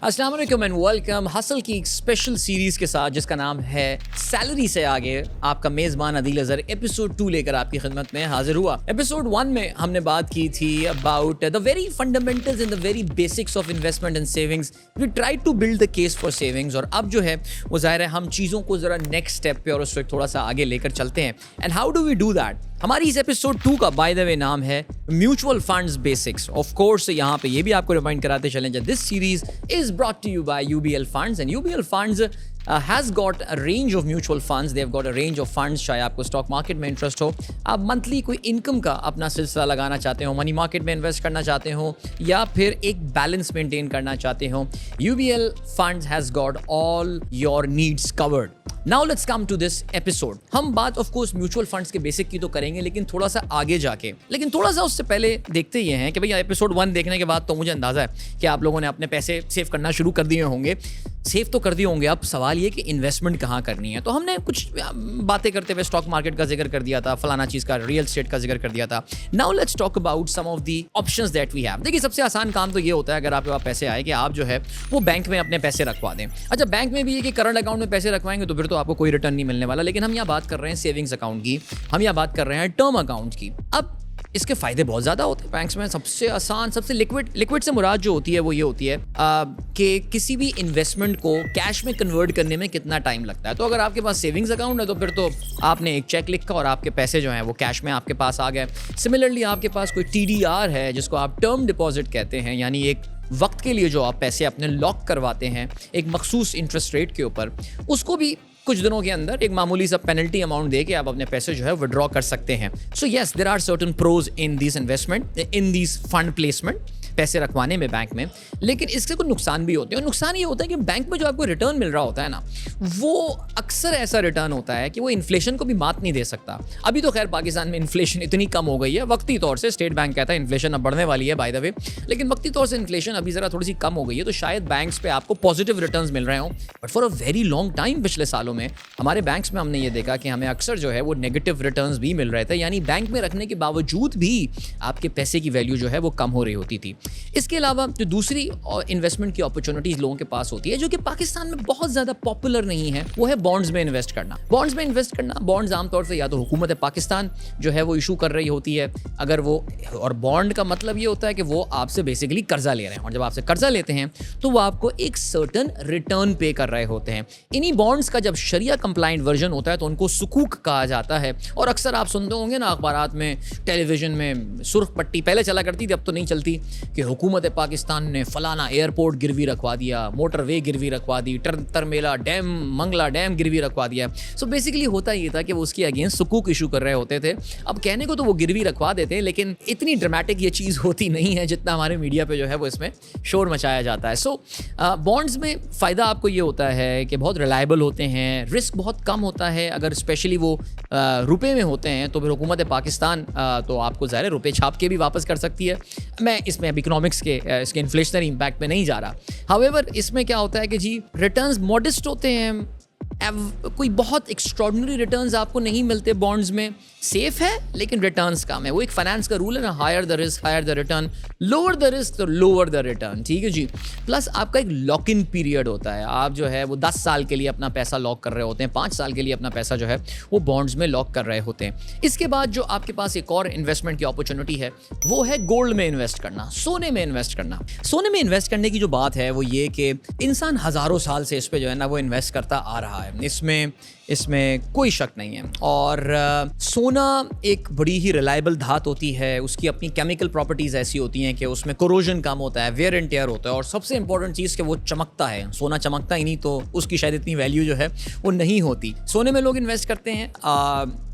अस्सलाम वालेकुम and welcome hustle की एक स्पेशल सीरीज के साथ जिसका नाम है सैलरी से आगे। आपका मेजबान अदील अजहर एपिसोड 2 लेकर आपकी खिदमत में हाजिर हुआ। एपिसोड 1 में हमने बात की थी about the very fundamentals and the very basics of investment and savings. We try to build the case for savings, और अब जो है वो जाहिर है हम चीज़ों को ज़रा नेक्स्ट स्टेप पे और उससे थोड़ा सा आगे लेकर चलते हैं। And how do we do that? हमारी इस एपिसोड 2 का बाय द वे नाम है mutual funds basics. Of course यहाँ पे ये भी आपको रिमाइंड कराते चलें that this series is brought to you by UBL Funds, and UBL Funds has got a range of mutual funds. They have got a range of funds. चाहे आपको stock market में इंटरेस्ट हो, आप monthly कोई income का अपना सिलसिला लगाना चाहते हो, मनी मार्केट में इन्वेस्ट करना चाहते हो, या फिर एक बैलेंस मेंटेन करना चाहते हो, UBL Funds has got all your needs covered. Now let's come to this episode. हम बात ऑफ कोर्स म्यूचुअल फंड्स के बेसिक की तो करेंगे, लेकिन थोड़ा सा आगे जाके, लेकिन थोड़ा सा उससे पहले देखते ही हैं कि भैया एपिसोड 1 देखने के बाद तो मुझे अंदाजा है कि आप लोगों ने अपने पैसे सेव करना शुरू कर दिए होंगे। सेव तो कर दिए होंगे, अब सवाल ये कि इन्वेस्टमेंट कहाँ करनी है। तो हमने कुछ बातें करते हुए स्टॉक मार्केट का जिक्र कर दिया था, फलाना चीज़ का, रियल एस्टेट का जिक्र कर दिया था। Now let's talk about some of the options that we have. देखिए, सबसे आसान काम तो ये होता है अगर आपके पास पैसे आए कि आप जो है वो बैंक में अपने पैसे रखवा दें। अच्छा, बैंक में भी है कि करंट अकाउंट में पैसे रखवाएंगे तो फिर तो आपको कोई रिटर्न नहीं मिलने वाला, लेकिन हम यहाँ बात कर रहे हैं सेविंग्स अकाउंट की, हम यहाँ बात कर रहे हैं टर्म अकाउंट की। अब इसके फायदे बहुत ज़्यादा होते हैं बैंक्स में। सबसे आसान, सबसे लिक्विड से मुराद जो होती है वो ये होती है कि किसी भी इन्वेस्टमेंट को कैश में कन्वर्ट करने में कितना टाइम लगता है। तो अगर आपके पास सेविंग्स अकाउंट है तो फिर तो आपने एक चेक लिखा और आपके पैसे जो हैं वो कैश में आपके पास आ गए। सिमिलरली आपके पास कोई TDR है जिसको आप टर्म डिपॉजिट कहते हैं, यानी एक वक्त के लिए जो आप पैसे अपने लॉक करवाते हैं एक मखसूस इंटरेस्ट रेट के ऊपर, उसको भी कुछ दिनों के अंदर एक मामूली सा पेनल्टी अमाउंट दे के आप अपने पैसे जो है विड्रॉ कर सकते हैं। So yes, there are certain pros in this investment, in this fund placement, पैसे रखवाने में बैंक में। लेकिन इसके कुछ नुकसान भी होते हैं, और नुकसान ये होता है कि बैंक में जो आपको रिटर्न मिल रहा होता है ना, वो अक्सर ऐसा रिटर्न होता है कि वो इन्फ्लेशन को भी मात नहीं दे सकता। अभी तो खैर पाकिस्तान में इन्फ्लेशन इतनी कम हो गई है, वक्ती तौर से स्टेट बैंक कहता है इन्फ्लेशन अब बढ़ने वाली है बाय द वे, लेकिन वक्ती तौर से इन्फ्लेशन अभी ज़रा थोड़ी सी कम हो गई है, तो शायद बैंक्स पे आपको पॉजिटिव रिटर्न्स मिल रहे हों। But for a very long time पिछले सालों में हमारे बैंक्स में हमने ये देखा कि हमें अक्सर जो है वो नेगेटिव रिटर्न्स भी मिल रहे थे, यानी बैंक में रखने के बावजूद भी आपके पैसे की वैल्यू जो है वो कम हो रही होती थी। इसके अलावा जो दूसरी इन्वेस्टमेंट की अपॉर्चुनिटीज लोगों के पास होती है, जो कि पाकिस्तान में बहुत ज़्यादा पॉपुलर नहीं है, वो है बॉन्ड्स में इन्वेस्ट करना। बॉन्ड्स में इन्वेस्ट करना, बॉन्ड्स आमतौर से या तो हुकूमत पाकिस्तान जो है वो इशू कर रही होती है, अगर वो, और बॉन्ड का मतलब ये होता है कि वो आपसे बेसिकली कर्जा ले रहे हैं, और जब आपसे कर्जा लेते हैं तो वो आपको एक सर्टन रिटर्न पे कर रहे होते हैं। इन्हीं बॉन्ड्स का जब शरिया कंप्लाइंट वर्जन होता है तो उनको सुकूक कहा जाता है। और अक्सर आप सुनते होंगे ना अखबारात में, टेलीविजन में सुर्ख पट्टी पहले चला करती थी, अब तो नहीं चलती, कि हुकूमत पाकिस्तान ने फलाना एयरपोर्ट गिरवी रखवा दिया, मोटरवे गिरवी रखवा दी, तरमेला डैम, मंगला डैम गिरवी रखवा दिया। सो बेसिकली होता ये था कि वो उसके अगेंस्ट सुकूक इशू कर रहे होते थे। अब कहने को तो वो गिरवी रखवा देते हैं, लेकिन इतनी ड्रामेटिक ये चीज़ होती नहीं है जितना हमारे मीडिया पे जो है वो इसमें शोर मचाया जाता है। सो बॉन्ड्स में फ़ायदा आपको ये होता है कि बहुत रिलायबल होते हैं, रिस्क बहुत कम होता है। अगर स्पेशली वो रुपए में होते हैं तो फिर हुकूमत पाकिस्तान तो आपको ज़ाहिर रुपए छाप के भी वापस कर सकती है। मैं इसमें अब इकोनॉमिक्स के इसके इन्फ्लेशनरी इम्पैक्ट पे नहीं जा रहा। हाउएवर इसमें क्या होता है कि जी रिटर्न्स मॉडेस्ट होते हैं, कोई बहुत एक्स्ट्रॉर्डिनरी रिटर्न्स आपको नहीं मिलते बॉन्ड्स में। सेफ है लेकिन रिटर्न्स कम है। वो एक फाइनेंस का रूल है ना, higher the risk higher the return, lower the risk तो लोअर द रिटर्न, ठीक है जी। प्लस आपका एक लॉक इन पीरियड होता है, आप जो है वो 10 साल के लिए अपना पैसा लॉक कर रहे होते हैं, 5 साल के लिए अपना पैसा जो है वो बॉन्ड्स में लॉक कर रहे होते हैं। इसके बाद जो आपके पास एक और इन्वेस्टमेंट की अपॉर्चुनिटी है वो है गोल्ड में इन्वेस्ट करना, सोने में इन्वेस्ट करना। सोने में इन्वेस्ट करने की जो बात है वो ये कि इंसान हज़ारों साल से इस पर जो है ना वो इन्वेस्ट करता आ रहा है, इसमें कोई शक नहीं है। और सोना एक बड़ी ही रिलायबल धात होती है, उसकी अपनी केमिकल प्रॉपर्टीज़ ऐसी होती हैं कि उसमें कोरोजन कम होता है, वेयर एंड टेयर होता है, और सबसे इंपॉर्टेंट चीज़ कि वो चमकता है। सोना चमकता ही नहीं तो उसकी शायद इतनी वैल्यू जो है वो नहीं होती। सोने में लोग इन्वेस्ट करते हैं।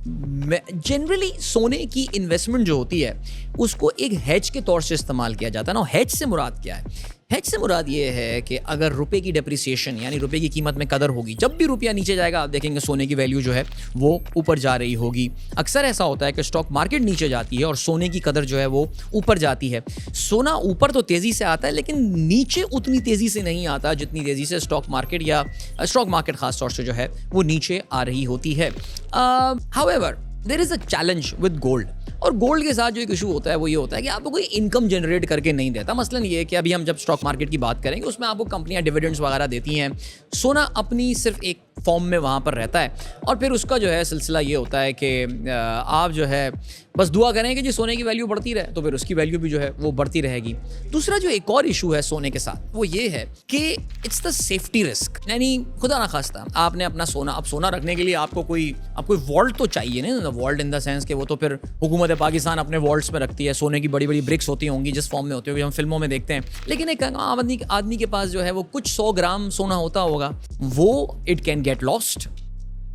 जनरली सोने की इन्वेस्टमेंट जो होती है उसको एक हेज के तौर से इस्तेमाल किया जाता है ना। हेज से मुराद क्या है? हेज से मुराद ये है कि अगर रुपए की डेप्रिसिएशन यानी रुपए की कीमत में कदर होगी, जब भी रुपया नीचे जाएगा आप देखेंगे सोने की वैल्यू जो है वो ऊपर जा रही होगी। अक्सर ऐसा होता है कि स्टॉक मार्केट नीचे जाती है और सोने की कदर जो है वो ऊपर जाती है। सोना ऊपर तो तेज़ी से आता है लेकिन नीचे उतनी तेज़ी से नहीं आता जितनी तेज़ी से स्टॉक मार्केट ख़ास तौर से जो है वो नीचे आ रही होती है। However there is a challenge with gold. और गोल्ड के साथ जो एक इशू होता है वो ये होता है कि आपको कोई इनकम जनरेट करके नहीं देता। मसलन ये है कि अभी हम जब स्टॉक मार्केट की बात करेंगे उसमें आपको कंपनियां डिविडेंड्स वगैरह देती हैं, सोना अपनी सिर्फ एक फॉर्म में वहाँ पर रहता है और फिर उसका जो है सिलसिला ये होता है कि आप जो है बस दुआ करें कि जी सोने की वैल्यू बढ़ती रहे, तो फिर उसकी वैल्यू भी जो है वो बढ़ती रहेगी। दूसरा जो एक और इशू है सोने के साथ वो ये है कि इट्स द सेफ्टी रिस्क, यानी खुदा ना खास्ता आपने अपना सोना, अब सोना रखने के लिए आपको कोई वॉल्ट तो चाहिए ना, वॉल्ट इन द सेंस कि वो तो फिर हुकूमत पाकिस्तान अपने वॉल्ट्स में रखती है, सोने की बड़ी बड़ी ब्रिक्स होती होंगी जिस फॉर्म में होती होगी, हम फिल्मों में देखते हैं। लेकिन एक आदमी के पास जो है वो कुछ 100 ग्राम सोना होता होगा, वो इट कैन गेट लॉस्ट,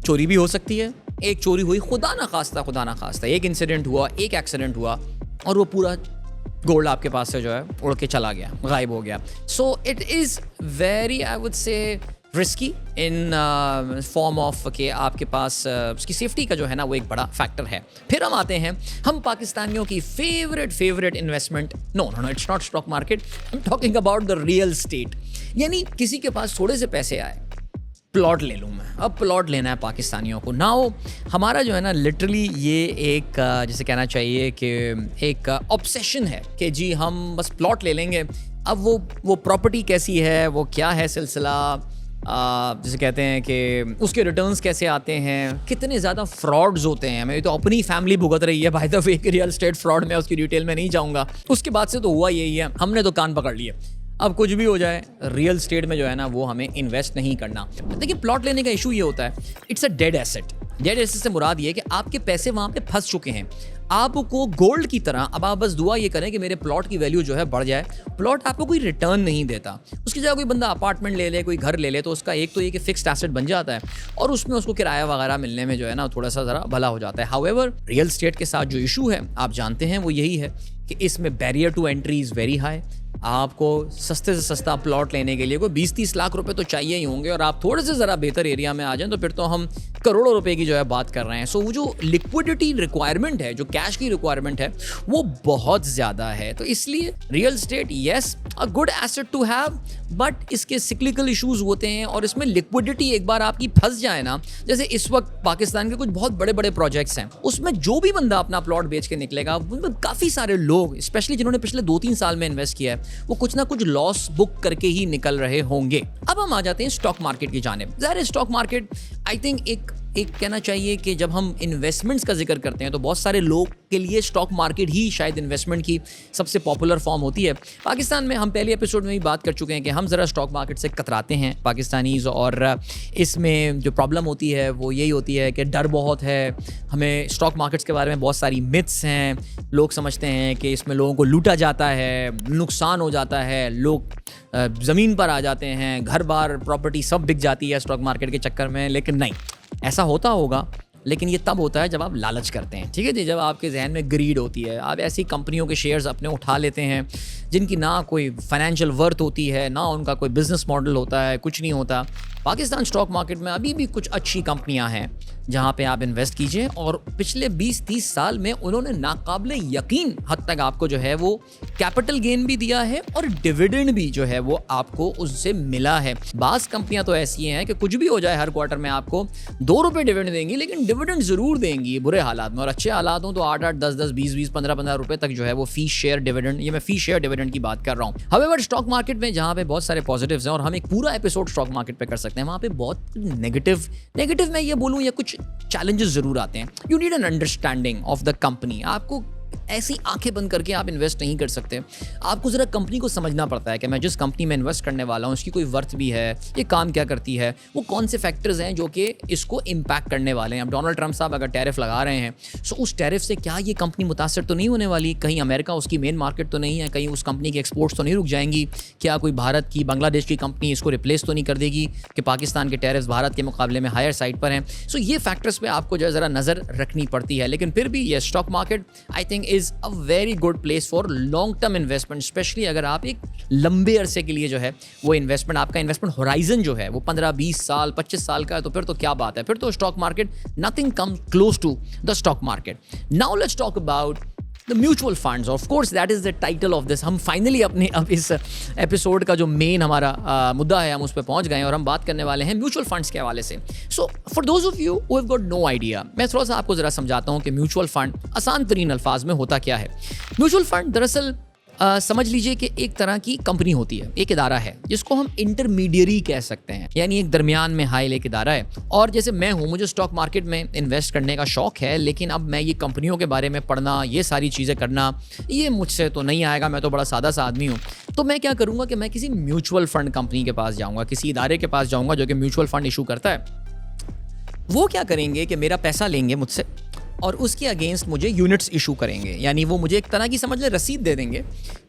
चोरी भी हो सकती है। एक चोरी हुई, खुदा ना खास्ता एक इंसिडेंट हुआ, एक एक्सीडेंट हुआ और वो पूरा गोल्ड आपके पास से जो है उड़ के चला गया, गायब हो गया। So it is very, I would say, risky in form of कि आपके पास उसकी सेफ्टी का जो है ना वो एक बड़ा फैक्टर है। फिर हम आते हैं हम पाकिस्तानियों की favourite investment, no it's not stock market, I am talking about the real estate. यानी किसी के पास थोड़े से पैसे आए, प्लॉट ले लूँ मैं, अब प्लॉट लेना है पाकिस्तानियों को। नाउ हमारा जो है ना लिटरली ये एक जैसे कहना चाहिए कि एक ऑब्सेशन है कि जी हम बस प्लॉट ले लेंगे। अब वो प्रॉपर्टी कैसी है, वो क्या है सिलसिला, जैसे कहते हैं कि उसके रिटर्न्स कैसे आते हैं, कितने ज़्यादा फ्रॉड्स होते हैं। मेरी तो अपनी फैमिली भुगत रही है बाय द वे, एक रियल स्टेट फ्रॉड में, उसकी डिटेल में नहीं जाऊँगा। उसके बाद से तो हुआ यही है, हमने तो कान पकड़ लिए, अब कुछ भी हो जाए रियल स्टेट में जो है ना वो हमें इन्वेस्ट नहीं करना। देखिए प्लॉट लेने का इशू ये होता है, it's a dead asset. Dead asset से मुराद ये है कि आपके पैसे वहाँ पे फंस चुके हैं, आपको गोल्ड की तरह अब आप बस दुआ ये करें कि मेरे प्लॉट की वैल्यू जो है बढ़ जाए। प्लॉट आपको कोई रिटर्न नहीं देता, उसकी जगह कोई बंदा अपार्टमेंट ले ले, कोई घर ले ले, तो उसका एक तो ये कि फिक्स्ड एसेट बन जाता है और उसमें उसको किराया वगैरह मिलने में जो है ना थोड़ा सा ज़रा भला हो जाता है। हाउएवर रियल स्टेट के साथ जो इशू है आप जानते हैं वो यही है कि इसमें barrier to entry is very high. आपको सस्ते से सस्ता प्लॉट लेने के लिए कोई 20-30 लाख रुपए तो चाहिए ही होंगे, और आप थोड़े से ज़रा बेहतर एरिया में आ जाएं तो फिर तो हम करोड़ों रुपए की जो है बात कर रहे हैं। सो वो जो लिक्विडिटी रिक्वायरमेंट है, जो कैश की रिक्वायरमेंट है, वो बहुत ज़्यादा है। तो इसलिए real estate yes a good asset to have, but इसके सिक्लिकल इशूज़ होते हैं और इसमें लिक्विडिटी एक बार आपकी फंस जाए ना, जैसे इस वक्त पाकिस्तान के कुछ बहुत बड़े बड़े प्रोजेक्ट्स हैं, उसमें जो भी बंदा अपना प्लॉट बेच के निकलेगा, उनमें काफ़ी सारे लोग स्पेशली जिन्होंने पिछले 2-3 साल में इन्वेस्ट किया है वो कुछ ना कुछ लॉस बुक करके ही निकल रहे होंगे। अब हम आ जाते हैं स्टॉक मार्केट की जानिब। ज़ाहिर है स्टॉक मार्केट आई थिंक एक कहना चाहिए कि जब हम इन्वेस्टमेंट्स का जिक्र करते हैं तो बहुत सारे लोग के लिए स्टॉक मार्केट ही शायद इन्वेस्टमेंट की सबसे पॉपुलर फॉर्म होती है। पाकिस्तान में हम पहले एपिसोड में भी बात कर चुके हैं कि हम ज़रा स्टॉक मार्केट से कतराते हैं पाकिस्तानीज़, और इसमें जो प्रॉब्लम होती है वो यही होती है कि डर बहुत है हमें। स्टॉक मार्केट्स के बारे में बहुत सारी मिथ्स हैं, लोग समझते हैं कि इसमें लोगों को लूटा जाता है, नुकसान हो जाता है, लोग ज़मीन पर आ जाते हैं, घर बार प्रॉपर्टी सब बिक जाती है स्टॉक मार्केट के चक्कर में। लेकिन नहीं, ऐसा होता होगा लेकिन ये तब होता है जब आप लालच करते हैं, ठीक है जी, जब आपके जहन में ग्रीड होती है, आप ऐसी कंपनियों के शेयर्स अपने उठा लेते हैं जिनकी ना कोई फाइनेंशियल वर्थ होती है, ना उनका कोई बिजनेस मॉडल होता है, कुछ नहीं होता। पाकिस्तान स्टॉक मार्केट में अभी भी कुछ अच्छी कंपनियां हैं जहां पे आप इन्वेस्ट कीजिए, और पिछले 20-30 साल में उन्होंने नाकाबिले यकीन हद तक आपको जो है वो कैपिटल गेन भी दिया है और डिविडेंड भी जो है वो आपको उससे मिला है। बास कंपनियां तो ऐसी हैं कि कुछ भी हो जाए हर क्वार्टर में आपको 2 रुपये डिविडेंड देंगी, लेकिन डिविडेंड जरूर देंगी बुरे हालात में, और अच्छे हालात हों तो 8-8, 10-10, 20-20, 15-15 रुपए तक जो है वो फी शेयर डिविडेंड, ये मैं फी शेयर डिविडेंड की बात कर रहा हूँ। हाउएवर स्टॉक मार्केट में जहाँ पे बहुत सारे पॉजिटिव्स हैं और हम एक पूरा एपिसोड स्टॉक मार्केट पे कर सकते हैं, वहाँ पे बहुत नेगेटिव मैं ये बोलूँ या कुछ चैलेंजेस जरूर आते हैं। You need an understanding of the company. आपको ऐसी आंखें बंद करके आप इन्वेस्ट नहीं कर सकते, आपको ज़रा कंपनी को समझना पड़ता है कि मैं जिस कंपनी में इन्वेस्ट करने वाला हूँ उसकी कोई वर्थ भी है, ये काम क्या करती है, वो कौन से फैक्टर्स हैं जो कि इसको इम्पैक्ट करने वाले हैं। अब डोनाल्ड ट्रंप साहब अगर टैरिफ लगा रहे हैं सो उस टैरिफ से क्या ये कंपनी मुतासर तो नहीं होने वाली, कहीं अमेरिका उसकी मेन मार्केट तो नहीं है, कहीं उस कंपनी की एक्सपोर्ट्स तो नहीं रुक जाएंगी, क्या कोई भारत की, बांग्लादेश की कंपनी इसको रिप्लेस तो नहीं कर देगी कि पाकिस्तान के टैरिफ्स भारत के मुकाबले में हायर साइड पर हैं। सो ये फैक्टर्स पे आपको जो है ज़रा नज़र रखनी पड़ती है। लेकिन फिर भी ये stock market I think is a very good place for long term investment, specially अगर आप एक लंबे अरसे के लिए जो है वो इन्वेस्टमेंट, आपका इन्वेस्टमेंट होराइजन जो है वो 15-20 साल 25 साल का है, तो फिर तो क्या बात है, फिर तो stock market nothing comes close to the stock market. Now let's talk about the mutual funds. Of course that is the title of this. हम फाइनली अपने अब इस एपिसोड का जो मेन हमारा मुद्दा है हम उस पर पहुंच गए और हम बात करने वाले हैं म्यूचुअल फंड्स के हवाले से। So for those of you who have got no idea, मैं थोड़ा सा आपको जरा समझाता हूं कि म्यूचुअल फंड आसान तरीन अल्फाज में होता क्या है। म्यूचुअल फंड दरअसल समझ लीजिए कि एक तरह की कंपनी होती है, एक इदारा है जिसको हम इंटरमीडियरी कह सकते हैं, यानी एक दरमियान में हाइल एक इदारा है। और जैसे मैं हूँ, मुझे स्टॉक मार्केट में इन्वेस्ट करने का शौक है, लेकिन अब मैं ये कंपनियों के बारे में पढ़ना, ये सारी चीज़ें करना, ये मुझसे तो नहीं आएगा, मैं तो बड़ा सादा सा आदमी हूँ। तो मैं क्या करूँगा कि मैं किसी म्यूचुअल फंड कंपनी के पास जाऊँगा, किसी इदारे के पास जाऊँगा जो कि म्यूचुअल फंड इशू करता है। वो क्या करेंगे कि मेरा पैसा लेंगे मुझसे और उसके अगेंस्ट मुझे यूनिट्स इशू करेंगे, यानी वो मुझे एक तरह की समझ ले रसीद दे देंगे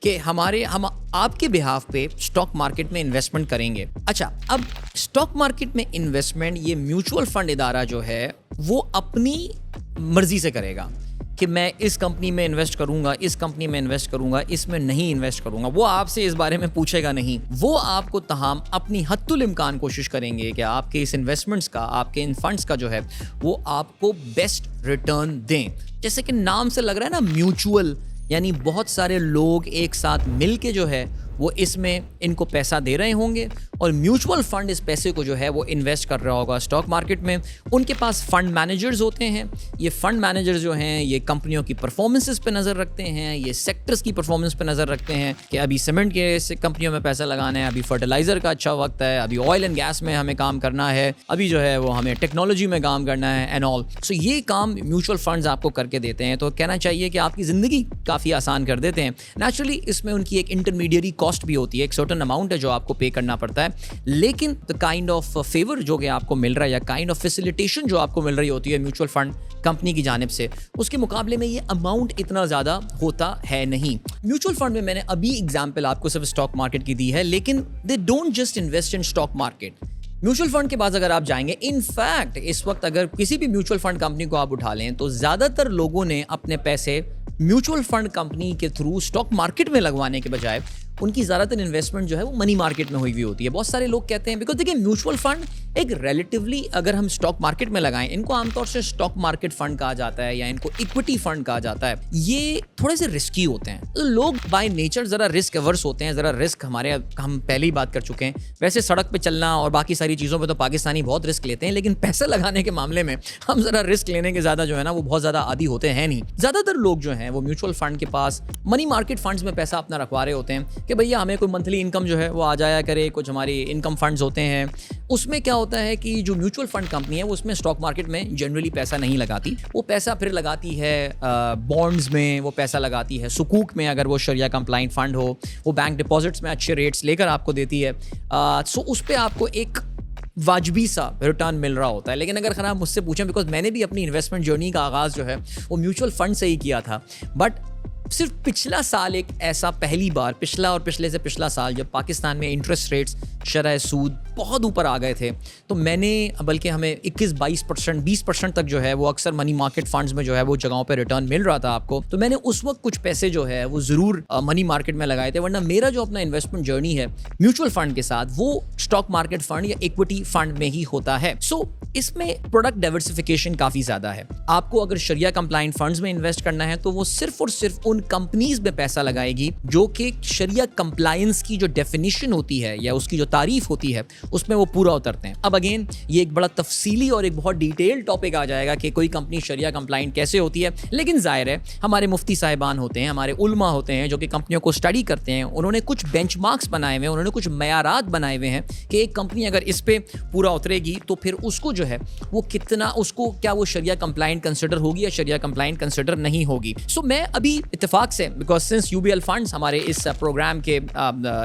कि हम आपके बिहाफ पे स्टॉक मार्केट में इन्वेस्टमेंट करेंगे। अच्छा, अब स्टॉक मार्केट में इन्वेस्टमेंट ये म्यूचुअल फंड इदारा जो है वो अपनी मर्जी से करेगा कि मैं इस कंपनी में इन्वेस्ट करूंगा, इस कंपनी में इन्वेस्ट करूंगा, इसमें नहीं इन्वेस्ट करूंगा। वो आपसे इस बारे में पूछेगा नहीं। वो आपको तमाम अपनी हद्दुल इम्कान कोशिश करेंगे कि आपके इस इन्वेस्टमेंट्स का, आपके इन फंड्स का जो है वो आपको बेस्ट रिटर्न दें। जैसे कि नाम से लग रहा है ना म्यूचुअल, यानी बहुत सारे लोग एक साथ मिल के जो है वो इसमें इनको पैसा दे रहे होंगे और म्यूचुअल फंड इस पैसे को जो है वो इन्वेस्ट कर रहा होगा स्टॉक मार्केट में। उनके पास फंड मैनेजर्स होते हैं। ये फंड मैनेजर्स जो हैं ये कंपनियों की परफॉर्मेंसेस पे नज़र रखते हैं, ये सेक्टर्स की परफॉर्मेंस पे नज़र रखते हैं कि अभी सीमेंट के कंपनियों में पैसा लगाना है, अभी फर्टिलाइज़र का अच्छा वक्त है, अभी ऑयल एंड गैस में हमें काम करना है, अभी जो है वो हमें टेक्नोलॉजी में काम करना है एंड ऑल। सो ये काम म्यूचुअल फंड्स आपको करके देते हैं। तो कहना चाहिए कि आपकी ज़िंदगी काफ़ी आसान कर देते हैं। नेचुरली इसमें उनकी एक इंटरमीडियरी कॉस्ट भी होती है, एक सर्टेन अमाउंट है जो आपको पे करना पड़ता है, लेकिन द काइंड ऑफ फेवर जो कि आपको मिल रहा है या काइंड ऑफ फैसिलिटेशन जो आपको मिल रही होती है म्यूचुअल फंड कंपनी की जानिब से, उसके मुकाबले में ये अमाउंट इतना ज़्यादा होता है नहीं। म्यूचुअल फंड में मैंने अभी एग्जाम्पल आपको सिर्फ स्टॉक मार्केट की दी है, लेकिन they don't just invest in stock market. Mutual fund के पास अगर आप जाएंगे, इनफैक्ट इस वक्त अगर किसी भी म्यूचुअल फंड कंपनी को आप उठा लें तो ज़्यादातर लोगों ने अपने पैसे म्यूचुअल फंड कंपनी के थ्रू स्टॉक मार्केट में लगवाने के बजाय उनकी ज़्यादातर इन्वेस्टमेंट जो है वो मनी मार्केट में हुई हुई होती है। बहुत सारे लोग कहते हैं, बिकॉज देखिए म्यूचुअल फंड एक रिलेटिवली अगर हम स्टॉक मार्केट में लगाएं, इनको आमतौर से स्टॉक मार्केट फंड कहा जाता है या इनको इक्विटी फंड कहा जाता है। ये थोड़े से रिस्की होते हैं, तो लोग बाय नेचर ज़रा रिस्क अवर्स होते हैं, ज़रा रिस्क हम पहले ही बात कर चुके हैं। वैसे सड़क पे चलना और बाकी सारी चीज़ों पे तो पाकिस्तानी बहुत रिस्क लेते हैं, लेकिन पैसे लगाने के मामले में हम ज़रा रिस्क लेने के ज़्यादा जो है ना वो बहुत ज़्यादा आदी होते हैं नहीं। ज़्यादातर लोग जो हैं वो म्यूचुअल फंड के पास मनी मार्केट फंड्स में पैसा अपना रखवा रहे होते हैं कि भैया हमें कोई मंथली इनकम जो है वो आ जाया करे। कुछ हमारी इनकम फंड्स होते हैं, उसमें क्या होता है कि जो म्यूचुअल फंड कंपनी है वो उसमें स्टॉक मार्केट में जनरली पैसा नहीं लगाती। वो पैसा फिर लगाती है बॉन्ड्स में, वो पैसा लगाती है सुकूक में, अगर वो शरिया कंप्लाइंट फंड हो, वो बैंक डिपॉजिट्स में अच्छे रेट्स लेकर आपको देती है। सो उस पर आपको एक वाजबी सा रिटर्न मिल रहा होता है। लेकिन अगर खराब मुझसे पूछें, बिकॉज मैंने भी अपनी इन्वेस्टमेंट जर्नी का आगाज़ जो है वो म्यूचुअल फंड से ही किया था, बट सिर्फ पिछला साल एक ऐसा पहली बार, पिछला और पिछले से पिछला साल, जब पाकिस्तान में इंटरेस्ट रेट्स शरह सूद बहुत ऊपर आ गए थे, तो मैंने बल्कि हमें 21-22%, 20% तक जो है वो अक्सर मनी मार्केट फंड्स में जो है वो जगहों पे रिटर्न मिल रहा था आपको। तो मैंने उस वक्त कुछ पैसे जो है वो ज़रूर मनी मार्केट में लगाए थे, वरना मेरा जो अपना इन्वेस्टमेंट जर्नी है म्यूचुअल फंड के साथ वो स्टॉक मार्केट फंड या इक्विटी फंड में ही होता है। सो इसमें प्रोडक्ट डाइवर्सिफिकेशन काफ़ी ज़्यादा है। आपको अगर शरिया कंप्लाइंट फंड्स में इन्वेस्ट करना है तो वो सिर्फ और सिर्फ उन कंपनीज में पैसा लगाएगी जो कि शरिया कंप्लायंस की जो डेफिनेशन होती है या उसकी जो तारीफ होती है उसमें वो पूरा उतरते हैं। अब अगेन ये एक बड़ा तफसीली और एक बहुत डिटेल टॉपिक आ जाएगा कि कोई कंपनी शरिया कंप्लाइंट कैसे होती है, लेकिन जाहिर है हमारे मुफ्ती साहिबान होते हैं, हमारे उलमा होते हैं जो कि कंपनियों को स्टडी करते हैं, उन्होंने कुछ बेंचमार्क्स बनाए हुए हैं, उन्होंने कुछ मयारात बनाए हुए हैं कि एक कंपनी अगर इस पे पूरा उतरेगी तो फिर उसको जो है वो कितना, उसको क्या वो शरिया कंप्लाइंट कंसिडर होगी या शरिया कंप्लाइंट कंसिडर नहीं होगी। सो मैं अभी इत्तेफाक से, बिकॉज सिंस यूबीएल फंड्स हमारे इस प्रोग्राम के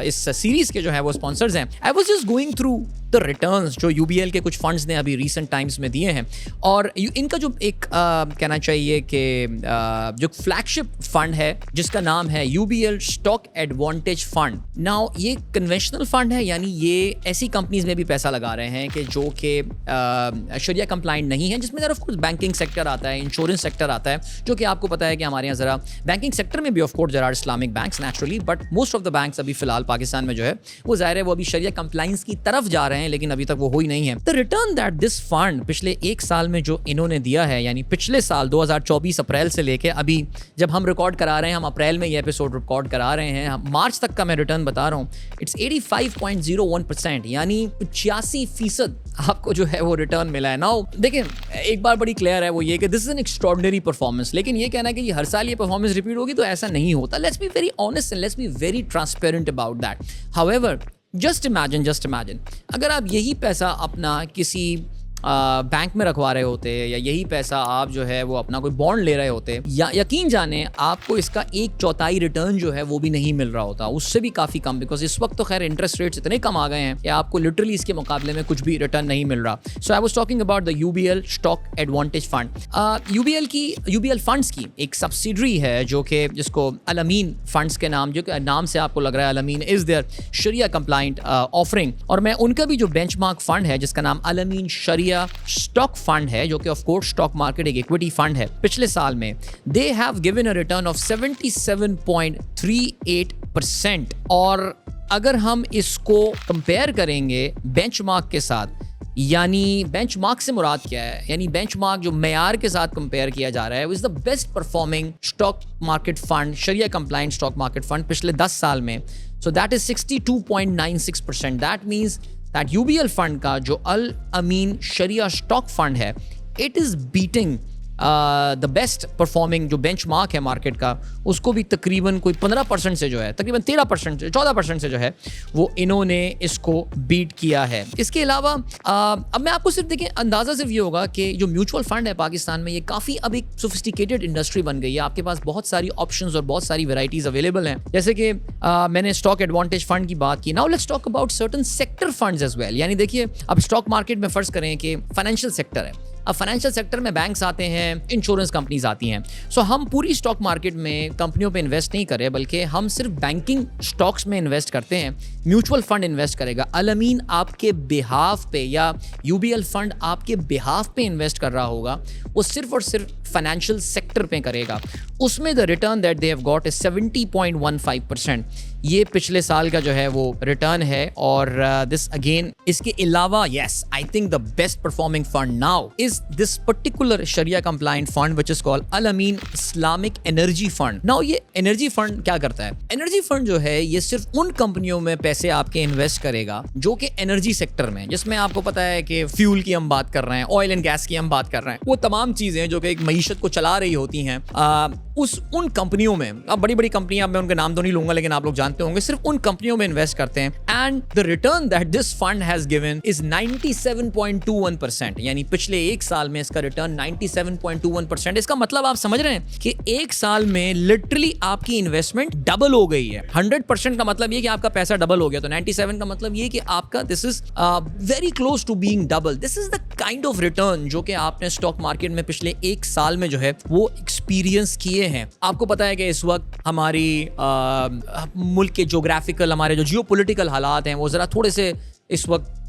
इस सीरीज के जो है वो स्पॉन्सर्स हैं, I was just going through the returns जो यूबीएल के कुछ फंड्स ने अभी रीसेंट टाइम्स में दिए हैं, और इनका जो एक कहना चाहिए कि जो फ्लैगशिप फंड है जिसका नाम है यूबीएल स्टॉक एडवांटेज फंड। नाउ ये कन्वेंशनल फंड है, यानी ये ऐसी कंपनीज में भी पैसा लगा रहे हैं कि जो कि शरिया कंप्लाइंट नहीं है, जिसमें ऑफ कोर्स बैंकिंग सेक्टर आता है, इंश्योरेंस सेक्टर आता है, जो कि आपको पता है कि हमारे यहाँ जरा बैंकिंग सेक्टर में भी of course there are Islamic banks naturally, but most of the banks अभी फिलहाल पाकिस्तान में जो है वो ज़ाहिर है वो अभी शरिया कंप्लाइंस की तरफ जा रहे हैं, जाएं, लेकिन अभी तक वो हो ही नहीं है। The return that this fund पिछले एक साल में जो इन्होंने दिया है, यानी पिछले साल 2024 अप्रैल से लेके अभी जब हम रिकॉर्ड करा रहे हैं, हम अप्रैल में ये एपिसोड रिकॉर्ड करा रहे हैं, हम मार्च तक का मैं रिटर्न बता रहा हूँ, इट्स 85.01%, यानी 85% आपको जो है वो रिटर्न मिला है। नाउ देखिए, एक बार बड़ी क्लियर है वो ये कि this is an extraordinary performance, लेकिन ये कहना है कि हर साल ये परफॉर्मेंस रिपीट होगी तो ऐसा नहीं होता। Let's be very honest and let's be very transparent about that. However, just imagine अगर आप यही पैसा अपना किसी बैंक में रखवा रहे होते, या यही पैसा आप जो है वो अपना कोई बॉन्ड ले रहे होते, या यकीन जाने आपको इसका 1/4 रिटर्न जो है वो भी नहीं मिल रहा होता, उससे भी काफ़ी कम, बिकॉज इस वक्त तो खैर इंटरेस्ट रेट्स इतने कम आ गए हैं कि आपको लिटरली इसके मुकाबले में कुछ भी रिटर्न नहीं मिल रहा। So I was talking about the UBL stock advantage fund. UBL funds की एक सब्सिडरी है जो कि जिसको अल अमीन फंड्स के नाम, जो कि नाम से आपको लग रहा है Al Amin is their shariah compliant offering, और मैं उनका भी जो बेंचमार्क फंड है जिसका नाम अल अमीन शरिया स्टॉक फंड है, जो कि ऑफ कोर्स स्टॉक मार्केट एक इक्विटी फंड है, पिछले साल में they have given a return of 77.38%। और अगर हम इसको कंपेयर करेंगे बेंचमार्क के साथ, यानी बेंचमार्क से मुराद क्या है, यानी बेंचमार्क जो मेयार के साथ कंपेयर किया जा रहा है, वो is the best performing stock market fund, शरिया कंप्लाइंट स्टॉक मार्केट फंड पिछले 10 साल में। So that is 62.96%। That means that UBL fund का जो अल अमीन शरिया स्टॉक फंड है, it is beating the best performing जो बेंचमार्क है मार्केट का, उसको भी तकरीबन कोई 15% से जो है, तकरीबन 13% से 14% से जो है वो इन्होंने इसको बीट किया है। इसके अलावा अब मैं आपको सिर्फ देखिए, अंदाज़ा सिर्फ ये होगा कि जो म्यूचुअल फंड है पाकिस्तान में, ये काफ़ी अब एक सोफिस्टिकेटेड इंडस्ट्री बन गई है। आपके पास बहुत सारी ऑप्शंस और बहुत सारी वेराइटीज़ अवेलेबल हैं, जैसे कि मैंने स्टॉक एडवांटेज फंड की बात की। Now let's talk about certain sector funds as well. यानी देखिए, अब स्टॉक मार्केट में फ़र्ज़ करें कि फाइनेंशियल सेक्टर है, अब फाइनेंशियल सेक्टर में बैंक्स आते हैं, इंश्योरेंस कंपनीज आती हैं। सो हम पूरी स्टॉक मार्केट में कंपनियों पे इन्वेस्ट नहीं करें, बल्कि हम सिर्फ बैंकिंग स्टॉक्स में इन्वेस्ट करते हैं। म्यूचुअल फंड इन्वेस्ट करेगा, अल अमीन आपके बिहाफ पे या यूबीएल फंड आपके बिहाफ पे इन्वेस्ट कर रहा होगा, वो सिर्फ और सिर्फ फाइनेंशियल सेक्टर पे करेगा। उसमें the return that they have got is 70.15%। ये पिछले साल का जो है वो रिटर्न है। और दिस अगेन, इसके अलावा yes, I think the best performing fund now is this particular शरिया compliant fund which is called Al Ameen Islamic energy fund. नाउ ये एनर्जी फंड क्या करता है? एनर्जी फंड जो है ये सिर्फ उन कंपनियों में पैसे आपके इन्वेस्ट करेगा जो कि एनर्जी सेक्टर में, जिसमें आपको पता है कि फ्यूल की हम बात कर रहे हैं, ऑयल एंड गैस की हम बात कर रहे हैं, वो तमाम चीजें जो कि एक मईशत को चला रही होती हैं, उन कंपनियों में, अब बड़ी बड़ी कंपनियां, मैं उनका नाम तो नहीं लूंगा लेकिन आप लोग जानते होंगे, सिर्फ उन कंपनियों में इन्वेस्ट करते हैं। And the return that this fund has given is 97.21%। यानी पिछले एक साल में इसका रिटर्न 97.21%। इसका मतलब आप समझ रहे हैं कि एक साल में लिटरली आपकी इन्वेस्टमेंट डबल हो गई है। 100% का मतलब ये कि आपका पैसा डबल हो गया, तो 97 का मतलब ये कि आपका this is very close to being double. This is the kind of return जो कि आपने स्टॉक मार्केट में पिछले एक साल में जो है वो एक्सपीरियंस किए हैं। आपको पता है कि इस वक्त हमारी मुल्क के ज्योग्राफिकल, हमारे जो जियोपॉलिटिकल हालात हैं वो ज़रा थोड़े से इस वक्त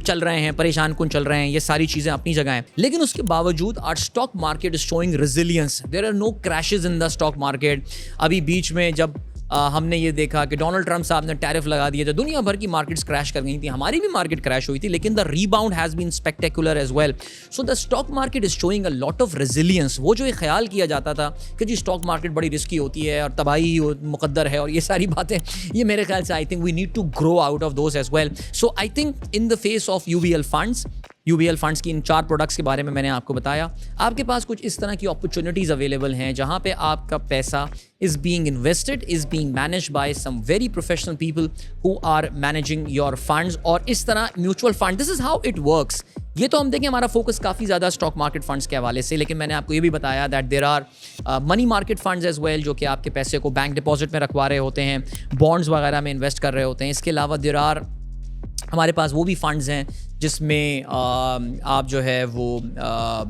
चल रहे हैं, परेशान कुन चल रहे हैं, ये सारी चीज़ें अपनी जगह हैं, लेकिन उसके बावजूद our stock market is showing resilience. There are no crashes in the stock market. अभी बीच में जब हमने ये देखा कि डोनाल्ड ट्रंप साहब ने टैरिफ लगा दिए, तो दुनिया भर की मार्केट्स क्रैश कर गई थी, हमारी भी मार्केट क्रैश हुई थी, लेकिन the rebound has been spectacular as well. So the stock market is showing a lot of resilience. वो जो एक ख्याल किया जाता था कि जी स्टॉक मार्केट बड़ी रिस्की होती है और तबाही मुकद्दर है और ये सारी बातें, ये मेरे ख्याल से I think we need to grow out of those as well. So I think in the face of UBL funds की इन 4 प्रोडक्ट्स के बारे में मैंने आपको बताया, आपके पास कुछ इस तरह की अपॉर्चुनिटीज़ अवेलेबल हैं जहां पे आपका पैसा is being invested, is being managed by some very professional people who are managing your funds। और इस तरह mutual fund, this is how it works. ये तो हम देखें, हमारा फोकस काफ़ी ज़्यादा स्टॉक मार्केट फंड्स के हवाले से, लेकिन मैंने आपको ये भी बताया that there are money market funds as well, जो कि आपके पैसे को बैंक डिपॉजिट में रखवा रहे होते हैं, बॉन्ड्स वगैरह में इन्वेस्ट कर रहे होते हैं। इसके अलावा देयर आर हमारे पास वो भी फंड्स हैं जिसमें आप जो है वो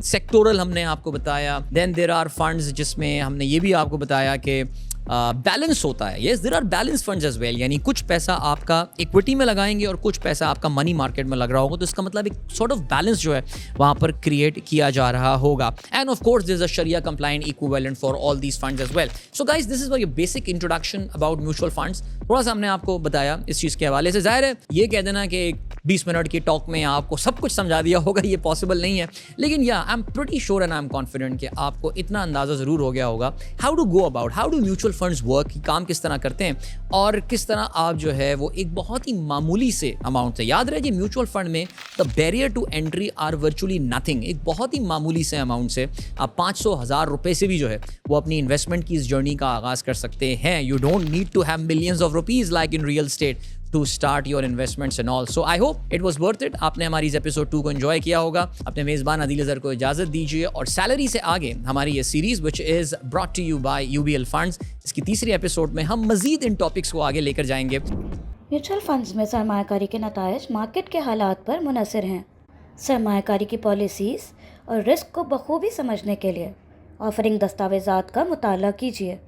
सेक्टोरल हमने आपको बताया। देन देयर आर फंड्स जिसमें हमने ये भी आपको बताया कि बैलेंस होता है। Yes, there are balance funds as well, यानी कुछ पैसा आपका इक्विटी में लगाएंगे और कुछ पैसा आपका मनी मार्केट में लग रहा होगा, तो इसका मतलब एक सॉर्ट ऑफ बैलेंस जो है वहाँ पर क्रिएट किया जा रहा होगा। And of course there is a sharia compliant equivalent for all these funds as well. So guys, this is your basic introduction about mutual funds. थोड़ा सा हमने आपको बताया इस चीज़ के हवाले से। जाहिर है ये कह देना कि 20 मिनट की टॉक में आपको सब कुछ समझा दिया होगा, ये पॉसिबल नहीं है। लेकिन या I am pretty sure and I am confident कि आपको इतना अंदाजा ज़रूर हो गया होगा how to go about, how do mutual funds work, काम किस तरह करते हैं और किस तरह आप जो है वो एक बहुत ही मामूली से अमाउंट से, याद रहे कि म्यूचुअल फंड में the barrier to entry are virtually nothing, एक बहुत ही मामूली से अमाउंट से आप 500,000 रुपए से भी जो है वो अपनी इन्वेस्टमेंट की इस जर्नी का आगाज कर सकते हैं। You don't need to have millions of rupees like in real estate to start your investments and all. So I hope it was worth it. आपने हमारी इस एपिसोड 2 को एंजॉय किया होगा। अपने मेजबान अदील अजहर को इजाजत दीजिए और सैलरी से आगे हमारी ये series which is brought to you by UBL funds, इसकी तीसरी एपिसोड में हम मजीद इन टॉपिक्स को आगे लेकर जाएंगे। म्यूचुअल फंड्स में सरमायाकारी के नतायज मार्केट के हालात पर मुनहसर हैं। सरमायाकारी की पॉलिसीज़ और रिस्क को बखूबी समझने के लिए ऑफरिंग दस्तावेज़ात का मुताला कीजिए।